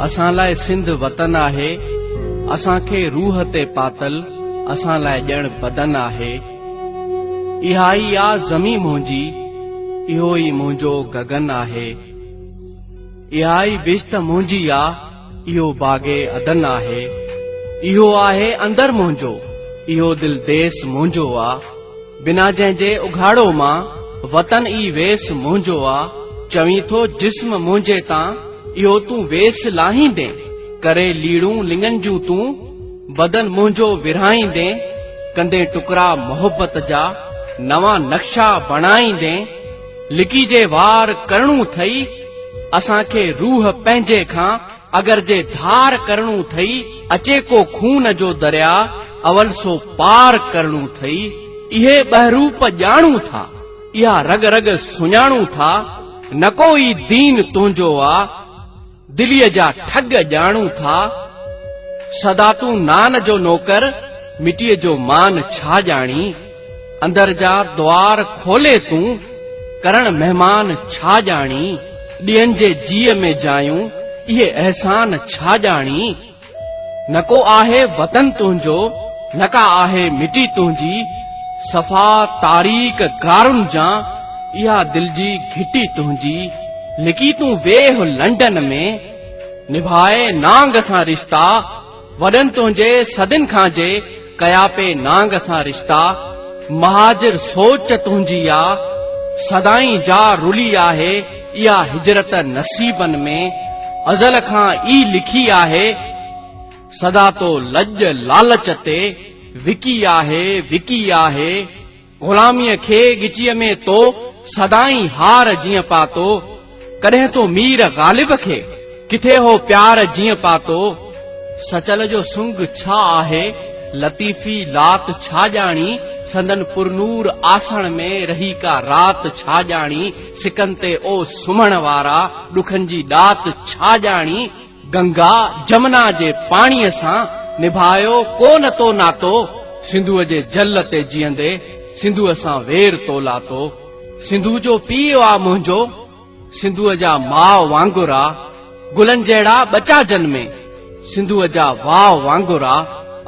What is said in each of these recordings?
असां लाइ सिंध वतन आहे, असांखे रूह ते पातल, असां लाइ ॼण बदन आहे। इहा ई आ ज़मी मुंहिंजी, इहो ई मुंहिंजो गगन आहे। इहा ई बिश्त मुंहिंजी आ, इहो बागे अदन आहे। इहो आहे अंदर मुंहिंजो, इहो दिल देस मुंहिंजो आ। बिना जंहिंजे उघाड़ो मां वतन ई वेस मुंहिंजो आ। चवीं थो जिस्म मुंहिंजे तां, इहो तूं वेस लाहींदे। करे लीड़ूं लिंगन जूं तूं, बदन मुंहिंजो विरहाईंदे। कंदे टुकड़ा मोहब्बत जा, नवां नक्शा बणाईंदे। लिकी जे वार करणू थई, असांखे रूह पंहिंजे खां अगरि जे धार करणू थई। अचे को खून जो दरिया, अवल सो पार करणू थई। इहे बहरूप ॼाणू था, इहा रग रग सुञाणू था। न कोई दीन तुंहिंजो आ, दिलीअ जा ठग ॼाणू था। सदा तूं नान जो नौकर, मिटीअ जो मान छा ॼाणी। अंदर जा द्वार खोले तूं, करण महिमान छा ॼाणी। ॾींहनि जे जीअ में जायूं, इहे अहसान छा ॼाणी। न को आहे वतन तुंहिंजो, न का आहे मिटी तुंहिंजी। सफ़ा तारीख़ गारुनि जा, इहा दिल जी घिटी तुंहिंजी। लिकी तूं वेह लंडन में, निभाए नांग सां रिश्ता। वॾनि तुंहिंजे सदिन खां जे, कया पे नांग सां रिश्ता। महाजिर सोच तुंहिंजी आ, सदाई जा रुली आहे। इहा हिजरत नसीबन में, अज़ल खां ई लिखी आहे। सदा तो लज लालच ते, विकी आहे विकी आहे। ग़ुलामीअ खे गिचीअ में तो, सदाई हार जीअं पातो। कॾहिं तो मीर ग़ालिब खे, किथे हो प्यार जीअं पातो। सचल जो सुंग छा आहे, लतीफ़ी लात छा ॼाणी। संदन पुरनूर आसण में रही का रात छा ॼाणी। सिकन ते ओ सुम्हण वारा, ॾुखनि जी ॾात छा ॼाणी। गंगा जमुना जे पाणीअ सां, निभायो कोन तो नातो। सिंधूअ जे जल ते जीअंदे, सिंधूअ सां वेर तो लातो। सिंधू जो पीउ आ मुंहिंजो, सिंधूअ जा माउ वांगुर आ। गुलनि जहिड़ा बचा जन्मे, सिंधूअ जा वाव वांगुर आ।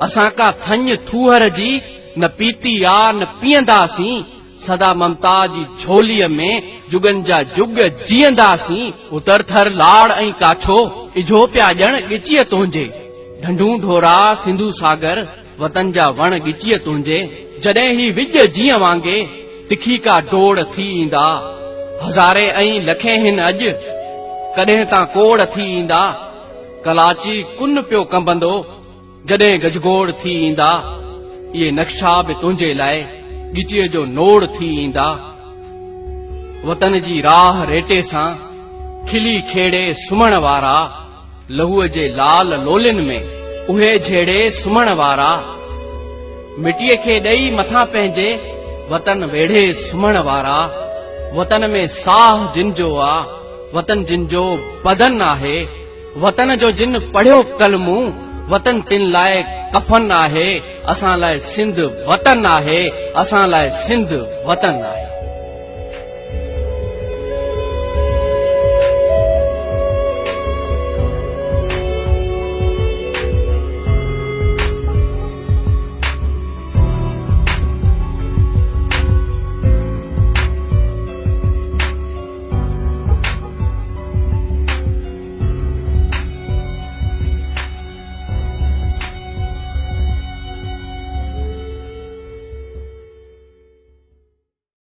असां का थञ थूहर जी, न पीती आ न पीअंदासीं। सदा ममता जी झोलीअ में, जुगनि जा जुग जीअंदासीं। उतर थर लाड़ ऐं काठो, इझो पिया ॼण गिचीअ तुंहिंजे। ढंढूं ढोरा सिंधू सागर, वतन जा वण गिचीअ तुंहिंजे। जॾहिं ही विज जीअं वांगे, तिखी का डोड़ थी ईंदा। हज़ारे ऐं लखे हिन अॼु, कॾहिं तां कोड़ थी ईंदा। कलाची कुन पियो कंबंदो, जॾहिं गजगोड़ थी ईंदा। इहे नक्शा बि तुंहिंजे लाइ, गिचीअ जो नोड़ थी ईंदा। वतन जी राह रेटे सां, खिली खेड़े सुम्हण वारा। लहूअ जे लाल लोलिन में, उहे झेड़े सुम्हण वारा। मिटीअ खे ॾेई मथां पंहिंजे, वतन वेढ़े सुम्हण वारा। वतन में साह जिन जो आ, वतन जिन जो बदन आहे। वतन जो जिन पढ़ियो कलमू, वतन तिन लाइ कफन आहे। असां लाइ सिंध वतन आहे, असां लाइ सिंध वतन आहे।